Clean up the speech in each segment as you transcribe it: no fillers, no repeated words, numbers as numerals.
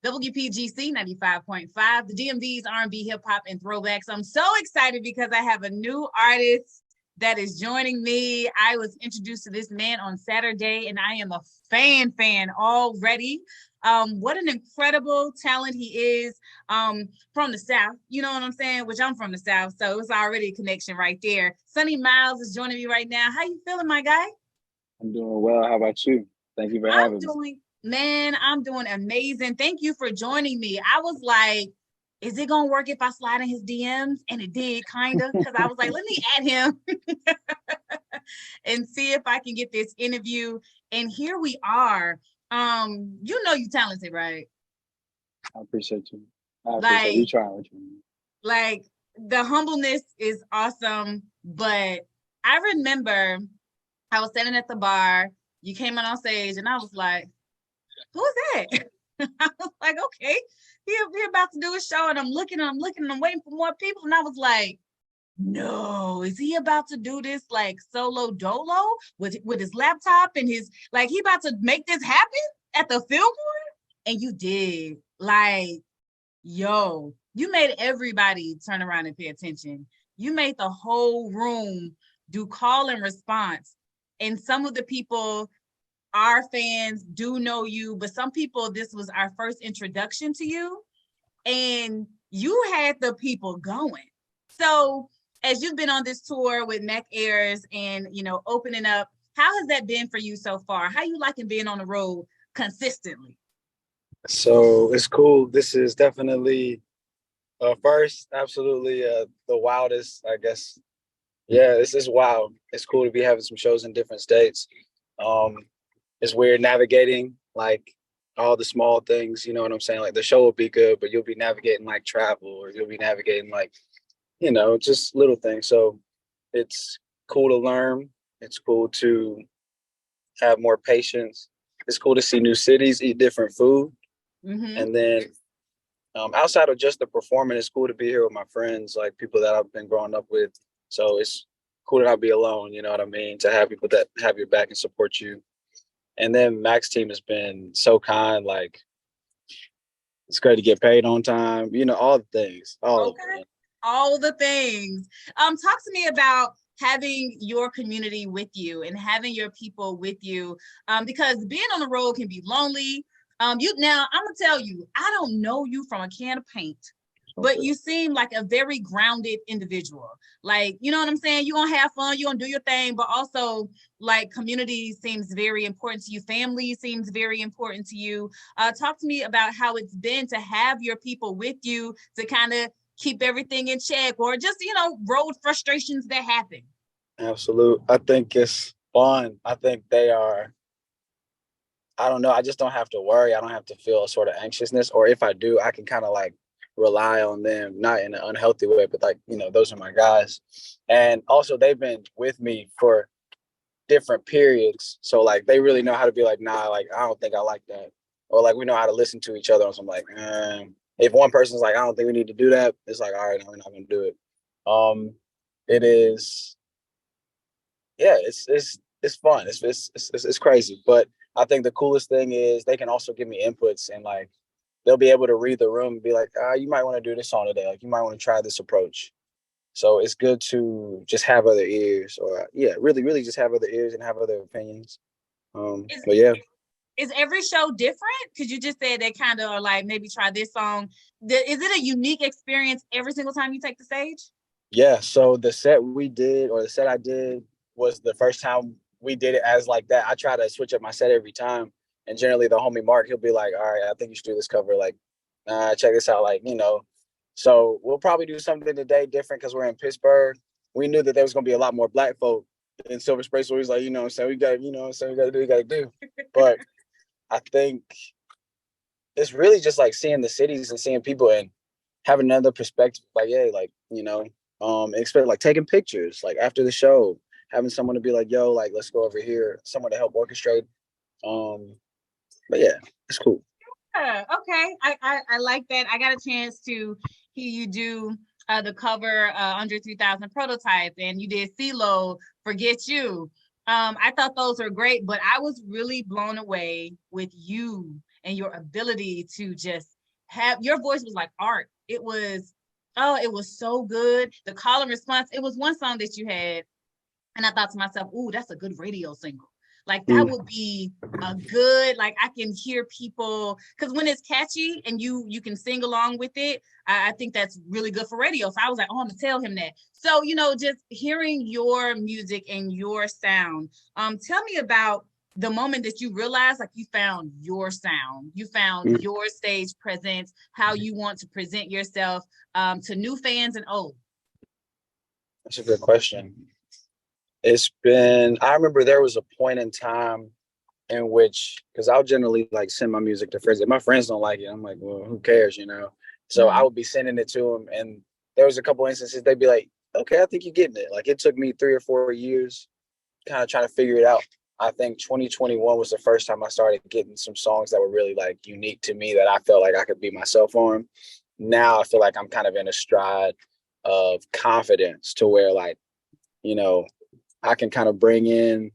WPGC 95.5, the DMV's R&B, hip hop, and throwbacks. I'm so excited because I have a new artist that is joining me. I was introduced to this man on Saturday, and I am a fan already. What an incredible talent he is, from the South. You know what I'm saying? Which I'm from the South, so it's already a connection right there. Sonny Miles is joining me right now. How you feeling, my guy? I'm doing well. How about you? Thank you for having me. I'm doing amazing. Thank you for joining me. I was like, is it gonna work if I slide in his DMs? And it did, kind of, because I was like, let me add him and see if I can get this interview. And here we are. You know you talented, right? I appreciate you. I appreciate Like, you trying with me. like the humbleness is awesome, but I remember I was standing at the bar, you came on stage, and I was like, who is that? I was like, okay, he about to do a show, and I'm looking, and I'm waiting for more people, and I was like, no, is he about to do this like solo dolo with his laptop and his, like, he about to make this happen at the Fillmore? And you did. Like, yo, you made everybody turn around and pay attention. You made the whole room do call and response. And some of the people, our fans, do know you, but some people, this was our first introduction to you. And you had the people going. So as you've been on this tour with Mac Ayers and, opening up, how has that been for you so far? How you liking being on the road consistently? So it's cool. This is definitely first, absolutely the wildest, I guess. Yeah, this is wild. It's cool to be having some shows in different states. Um, it's weird navigating like all the small things, you know what I'm saying? Like the show will be good, but you'll be navigating like travel, or you'll be navigating like, just little things. So it's cool to learn. It's cool to have more patience. It's cool to see new cities, eat different food. Mm-hmm. And then outside of just the performing, it's cool to be here with my friends, like people that I've been growing up with. So it's cool to not be alone, you know what I mean? To have people that have your back and support you. And then Mac's team has been so kind. Like, it's great to get paid on time, all the things, all of Okay. it. All the things. Talk to me about having your community with you and having your people with you. Because being on the road can be lonely. I'm gonna tell you, I don't know you from a can of paint, but Okay. you seem like a very grounded individual. Like, you know what I'm saying? You're gonna have fun, you're gonna do your thing, but also like community seems very important to you. Family seems very important to you. Talk to me about how it's been to have your people with you to kind of keep everything in check, or just, road frustrations that happen. Absolute. I think it's fun. I think they are, I don't know. I just don't have to worry. I don't have to feel a sort of anxiousness. Or if I do, I can kind of like rely on them, not in an unhealthy way, but like, those are my guys. And also, they've been with me for different periods. So like they really know how to be like, nah, like I don't think I like that. Or like we know how to listen to each other. So I'm like, if one person's like, I don't think we need to do that, it's like, all right, no, we're not gonna do it. It is, yeah, it's fun. It's crazy. But I think the coolest thing is they can also give me inputs, and like they'll be able to read the room and be like, you might want to do this song today. Like you might want to try this approach. So it's good to just have other ears, or yeah, really, really just have other ears and have other opinions. Is But yeah, is every show different? Because you just said they kind of are like, maybe try this song. Is it a unique experience every single time you take the stage? yeah. So the set we did, or the set I did, was the first time we did it as like that. I try to switch up my set every time, and generally the homie Mark, he'll be like, "All right, I think you should do this cover. Like, check this out. Like, So we'll probably do something today different because we're in Pittsburgh. We knew that there was gonna be a lot more black folk in Silver Spray, so he's like, so we got, so we got to do, we got to do. But I think it's really just like seeing the cities and seeing people and having another perspective. Like, yeah, like expect like taking pictures like after the show, having someone to be like, yo, like let's go over here, someone to help orchestrate. Um, but yeah, it's cool. Yeah, okay. I like that. I got a chance to hear you do the cover under 3000 prototype, and you did CeeLo Forget You. I thought those were great, but I was really blown away with you and your ability to just have your voice was like art. It was, oh, it was so good. The call and response. It was one song that you had, and I thought to myself, ooh, that's a good radio single. Like that would be a good, like I can hear people, because when it's catchy and you can sing along with it, I think that's really good for radio. So I was like, oh, I'm gonna tell him that. So, just hearing your music and your sound, tell me about the moment that you realized like you found your sound, you found your stage presence, how you want to present yourself to new fans and old. That's a good question. I remember there was a point in time in which, because I'll generally like send my music to friends. If my friends don't like it, I'm like, well, who cares, So I would be sending it to them, and there was a couple instances they'd be like, okay, I think you're getting it. Like it took me 3 or 4 years kind of trying to figure it out. I think 2021 was the first time I started getting some songs that were really like unique to me that I felt like I could be myself on. Now I feel like I'm kind of in a stride of confidence to where like, you know, I can kind of bring in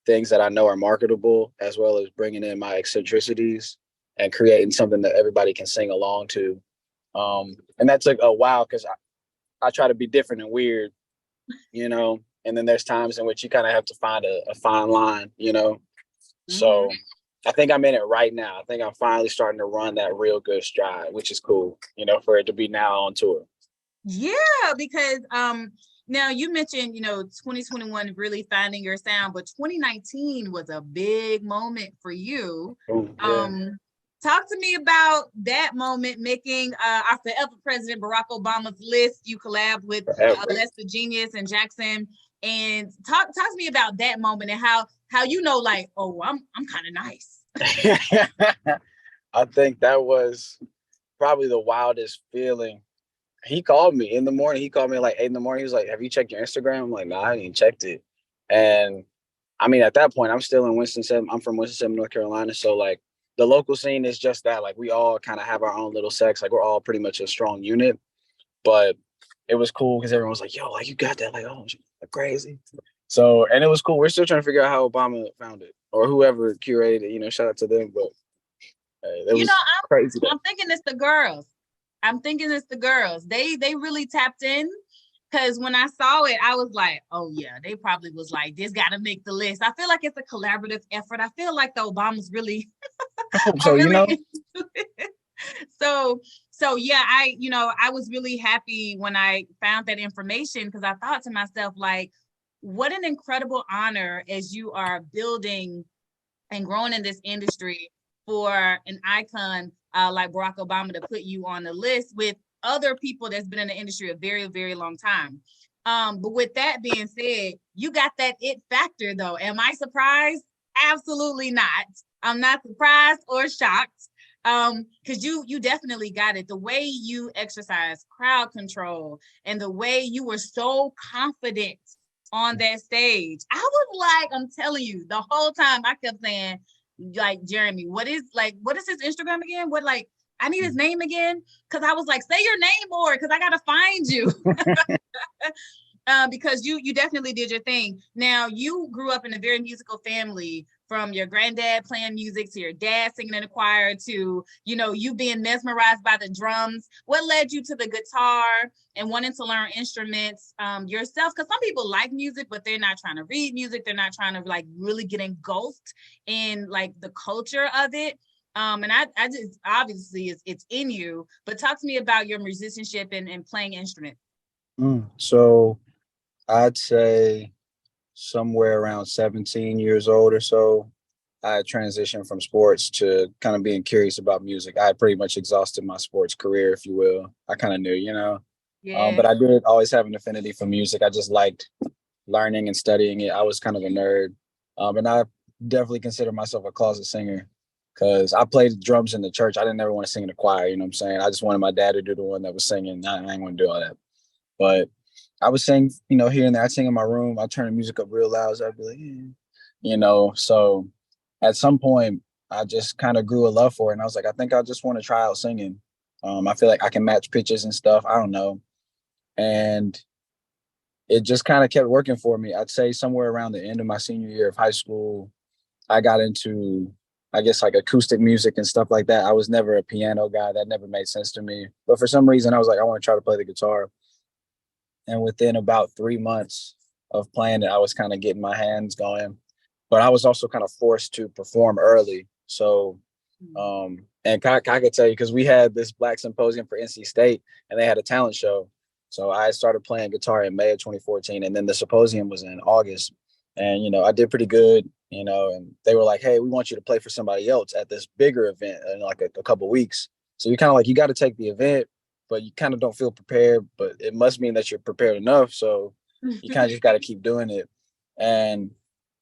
things that I know are marketable, as well as bringing in my eccentricities and creating something that everybody can sing along to. And that took a while because I try to be different and weird, and then there's times in which you kind of have to find a fine line. So I think I'm in it right now. I think I'm finally starting to run that real good stride, which is cool, for it to be now on tour. Yeah, because now you mentioned, 2021 really finding your sound, but 2019 was a big moment for you. Talk to me about that moment, making our forever president Barack Obama's list. You collabed with Lester Genius and Jackson, and talk to me about that moment and how like, oh, I'm kind of nice. I think that was probably the wildest feeling. He called me in the morning. He called me at like 8 a.m. He was like, have you checked your Instagram? I'm like, no, I haven't checked it. And I mean, at that point, I'm still in Winston-Salem. I'm from Winston-Salem, North Carolina. So like the local scene is just that. Like we all kind of have our own little sects. Like we're all pretty much a strong unit. But it was cool because everyone was like, yo, like you got that. Like, oh, like crazy. So, and it was cool. We're still trying to figure out how Obama found it or whoever curated it, shout out to them. But it was crazy. I'm thinking it's the girls. They really tapped in, because when I saw it, I was like, oh yeah, they probably was like, this got to make the list. I feel like it's a collaborative effort. I feel like the Obamas really so really so yeah, I was really happy when I found that information, because I thought to myself, like, what an incredible honor as you are building and growing in this industry for an icon like Barack Obama to put you on the list with other people that's been in the industry a very, very long time. But with that being said, you got that it factor though. Am I surprised? Absolutely not. I'm not surprised or shocked. Because you definitely got it. The way you exercise crowd control and the way you were so confident on that stage. I was like, I'm telling you, the whole time I kept saying, like, Jeremy, what is his Instagram again? I need his name again. Cause I was like, say your name more, because I gotta find you. Because you definitely did your thing. Now, you grew up in a very musical family, from your granddad playing music to your dad singing in the choir to, you being mesmerized by the drums. What led you to the guitar and wanting to learn instruments yourself? Because some people like music, but they're not trying to read music. They're not trying to like really get engulfed in like the culture of it. And I just, obviously it's in you, but talk to me about your musicianship and playing instruments. So I'd say somewhere around 17 years old or so, I transitioned from sports to kind of being curious about music. I had pretty much exhausted my sports career, if you will. I kind of knew, Yeah. But I did always have an affinity for music. I just liked learning and studying it. I was kind of a nerd. And I definitely consider myself a closet singer because I played drums in the church. I didn't ever want to sing in the choir, you know what I'm saying? I just wanted my dad to do the one that was singing. I ain't want to do all that. But I would sing, here and there. I'd sing in my room. I'd turn the music up real loud. So I'd be like, So at some point, I just kind of grew a love for it. And I was like, I think I just want to try out singing. I feel like I can match pitches and stuff. I don't know. And it just kind of kept working for me. I'd say somewhere around the end of my senior year of high school, I got into I guess like acoustic music and stuff like that. I was never a piano guy. That never made sense to me. But for some reason, I was like, I want to try to play the guitar. And within about 3 months of playing it, I was kind of getting my hands going. But I was also kind of forced to perform early. So, Mm. and I could tell you because we had this Black Symposium for NC State, and they had a talent show. So I started playing guitar in May of 2014, and then the symposium was in August. And I did pretty good. And they were like, "Hey, we want you to play for somebody else at this bigger event in like a couple weeks." So you kind of like you got to take the event, but you kind of don't feel prepared. But it must mean that you're prepared enough. So you kind of just got to keep doing it. And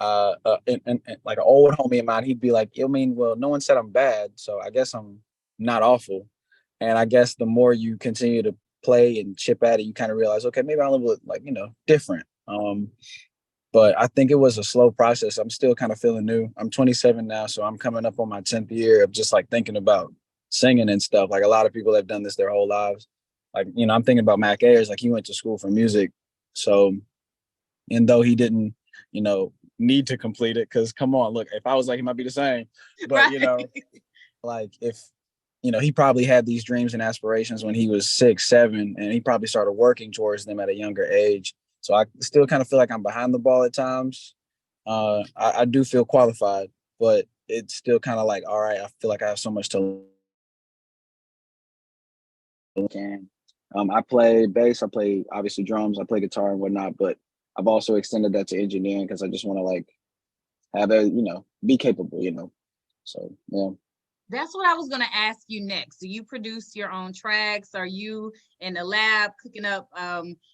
and like an old homie of mine, he'd be like, I mean, well, no one said I'm bad, so I guess I'm not awful. And I guess the more you continue to play and chip at it, you kind of realize, okay, maybe I'm a little bit like, different. But I think it was a slow process. I'm still kind of feeling new. I'm 27 now, so I'm coming up on my 10th year of just like thinking about singing and stuff. Like a lot of people have done this their whole lives. Like, I'm thinking about Mac Ayers, like he went to school for music. So, and though he didn't, need to complete it, because come on, look, if I was like him, I'd be the same. But, Right. like if, he probably had these dreams and aspirations when he was 6, 7, and he probably started working towards them at a younger age. So I still kind of feel like I'm behind the ball at times. I do feel qualified, but it's still kind of like, all right, I feel like I have so much to learn. I play bass, I play obviously drums, I play guitar and whatnot, but I've also extended that to engineering because I just want to like have be capable. So yeah. That's what I was going to ask you next. Do you produce your own tracks? Are you in the lab cooking up,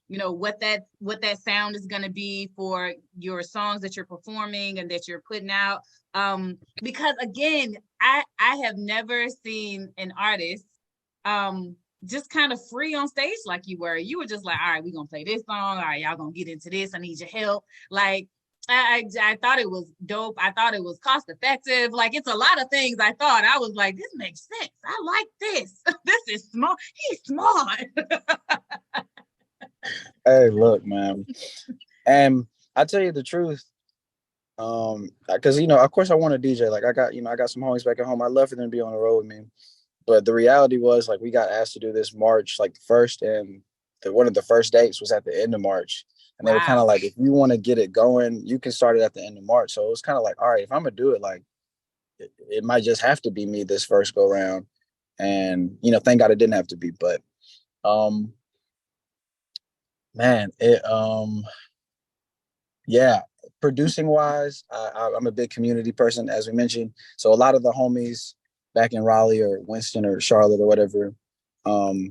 what that sound is going to be for your songs that you're performing and that you're putting out? Because again, I have never seen an artist just kind of free on stage like you were. You were just like, all right, we're gonna play this song. All right, y'all gonna get into this. I need your help. Like I thought it was dope. I thought it was cost effective. Like it's a lot of things I thought. I was like, this makes sense. I like this. This is smart. He's smart. Hey, look, man. And I tell you the truth, because of course I want to DJ. Like I got some homies back at home. I'd love for them to be on the road with me. But the reality was like we got asked to do this March, like the first, and one of the first dates was at the end of March. And they were kind Wow. of like, if you want to get it going, you can start it at the end of March. So it was kind of like, all right, if I'm gonna do it, like it might just have to be me this first go round. And thank God it didn't have to be. But um man, yeah, producing wise, I'm a big community person, as we mentioned. So a lot of the homies back in Raleigh or Winston or Charlotte or whatever, um,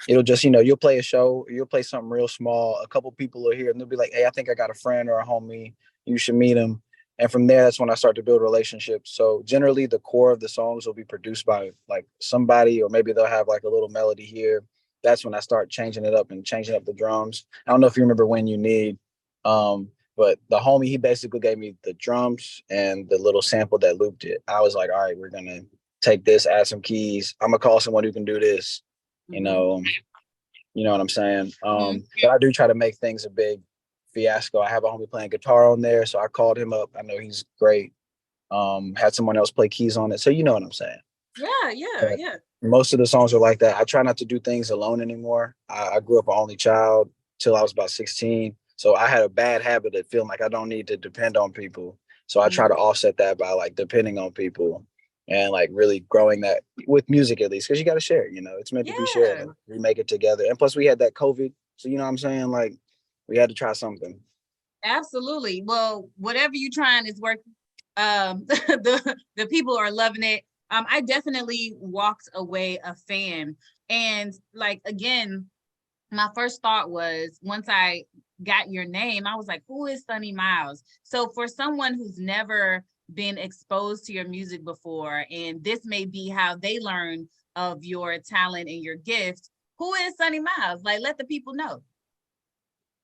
it'll just, you'll play a show, you'll play something real small. A couple people are here and they'll be like, hey, I think I got a friend or a homie. You should meet him. And from there, that's when I start to build relationships. So generally, the core of the songs will be produced by like somebody, or maybe they'll have like a little melody here. That's when I start changing it up and changing up the drums. I don't know if you remember When You Need. Um, but the homie, he basically gave me the drums and the little sample that looped it. I was like, all right, we're gonna take this, add some keys. I'm gonna call someone who can do this. You Mm-hmm. know, you know what I'm saying? Mm-hmm. But I do try to make things a big fiasco. I have a homie playing guitar on there, so I called him up. I know he's great. Had someone else play keys on it, so you know what I'm saying. Yeah, yeah, But yeah. most of the songs are like that. I try not to do things alone anymore. I grew up an only child till I was about 16. So I had a bad habit of feeling like I don't need to depend on people. So I try to Mm-hmm. offset that by like depending on people and like really growing that with music at least, because you got to share. It's meant to be shared. Yeah, Like, we make it together. And plus, we had that COVID. So, you know what I'm saying? Like, we had to try something. absolutely. Well, whatever you're trying is working. The people are loving it. I definitely walked away a fan. And like again, my first thought was once I got your name, I was like, who is Sonny Miles? So for someone who's never been exposed to your music before, and this may be how they learn of your talent and your gift, who is Sonny Miles? Like, let the people know.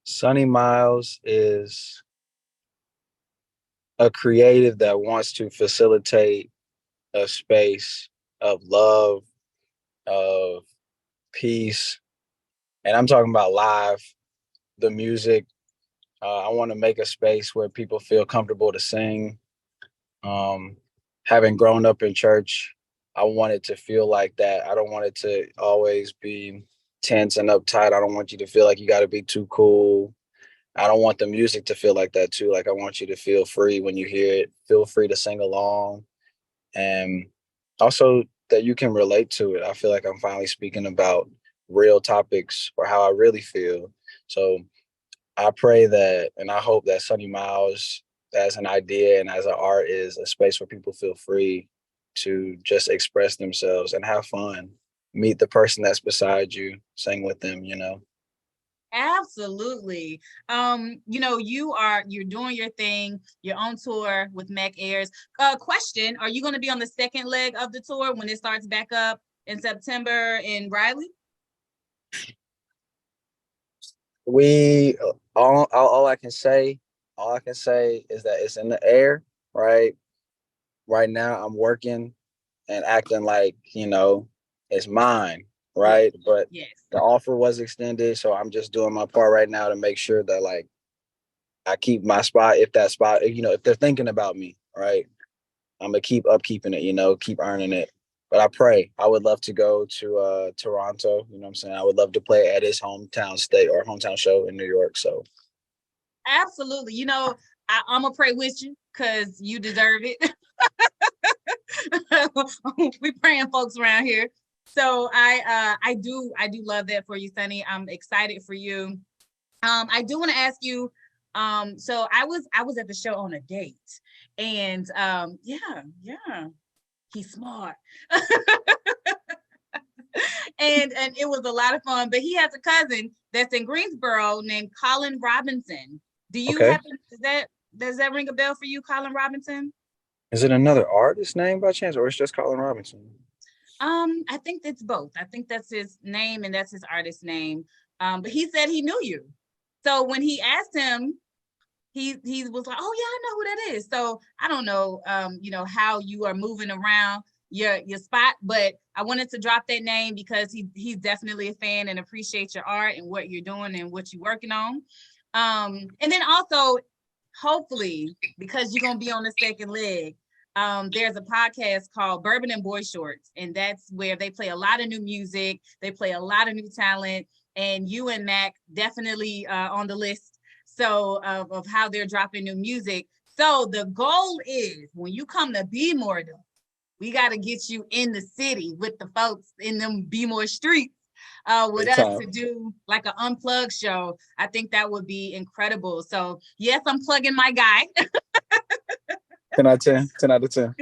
Sonny Miles is a creative that wants to facilitate a space of love, of peace, and I'm talking about live, the music. I want to make a space where people feel comfortable to sing, um, having grown up in church, I want it to feel like that. I don't want it to always be tense and uptight. I don't want you to feel like you got to be too cool. I don't want the music to feel like that too. Like I want you to feel free when you hear it. Feel free to sing along, and also that you can relate to it. I feel like I'm finally speaking about real topics or how I really feel. So I pray that and I hope that Sonny Miles as an idea and as an art is a space where people feel free to just express themselves and have fun. Meet the person that's beside you, sing with them, you know. Absolutely. You're doing your thing, you're on tour with Mac Airs. Question, are you going to be on the second leg of the tour when it starts back up in September in Raleigh? We all I can say, is that it's in the air, right? Right now I'm working and acting like, it's mine, Yes. right? But Yes. the offer was extended, so I'm just doing my part right now to make sure that like I keep my spot. If that spot, if they're thinking about me, right, I'm gonna keep upkeeping it, keep earning it. But I pray. I would love to go to Toronto. You know what I'm saying? I would love to play at his hometown state or hometown show in New York. So Absolutely. I'm going to pray with you because you deserve it. We praying folks around here. So I do love that for you, Sonny. I'm excited for you. I do want to ask you. So I was at the show on a date, and yeah, he's smart, and it was a lot of fun. But he has a cousin that's in Greensboro named Colin Robinson. Do you okay, happen does that ring a bell for you, Colin Robinson? is it another artist name by chance, or it's just Colin Robinson? I think it's both. I think that's his name and that's his artist name. But he said he knew you. So when he asked him, he was like, "Oh yeah, I know who that is." So I don't know, how you are moving around your spot, but I wanted to drop that name because he's definitely a fan and appreciates your art and what you're doing and what you're working on. And then also, hopefully, because you're gonna be on the second leg, there's a podcast called Bourbon and Boy Shorts, and that's where they play a lot of new music, they play a lot of new talent, and you and Mac definitely on the list. So of how they're dropping new music. So the goal is when you come to Be More, though, we got to get you in the city with the folks in them Be More streets with Big us time. to do like an unplugged show. I think that would be incredible. So yes, I'm plugging my guy. 10 out of 10. 10 out of 10.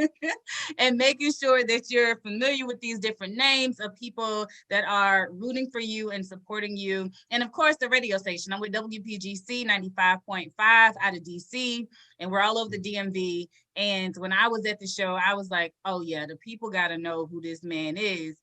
And making sure that you're familiar with these different names of people that are rooting for you and supporting you. And of course, the radio station. I'm with WPGC 95.5 out of DC, and we're all over the DMV. And when I was at the show, I was like, oh, yeah, the people got to know who this man is.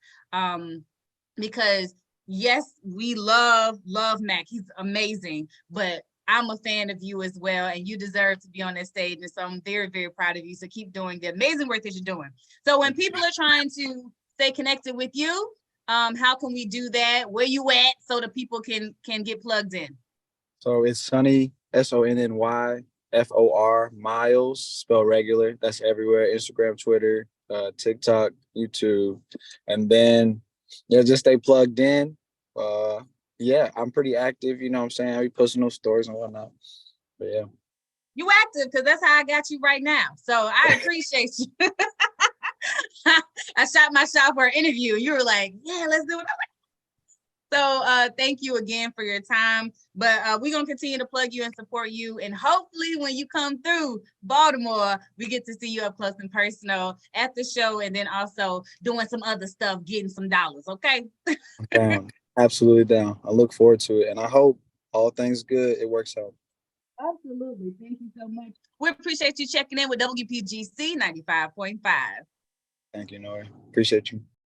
Because yes, we love Mac. He's amazing, but I'm a fan of you as well, and you deserve to be on that stage. And so I'm very, very proud of you. So keep doing the amazing work that you're doing. So when people are trying to stay connected with you, how can we do that? Where you at so the people can get plugged in? So it's Sonny, SONNYFOR, Miles, spell regular. That's everywhere. Instagram, Twitter, TikTok, YouTube. And then yeah, just stay plugged in. Uh yeah, I'm pretty active, you know what I'm saying? I be posting those stories and whatnot. But yeah. You active because that's how I got you right now. So I appreciate you. I shot my shot for an interview. You were like, yeah, let's do it. So thank you again for your time. But we're going to continue to plug you and support you. And hopefully when you come through Baltimore, we get to see you up close and personal at the show and then also doing some other stuff, getting some dollars. Okay. I'm down. Absolutely down. I look forward to it. And I hope all things good, it works out. Absolutely. Thank you so much. We appreciate you checking in with WPGC 95.5. Thank you, Nori. Appreciate you.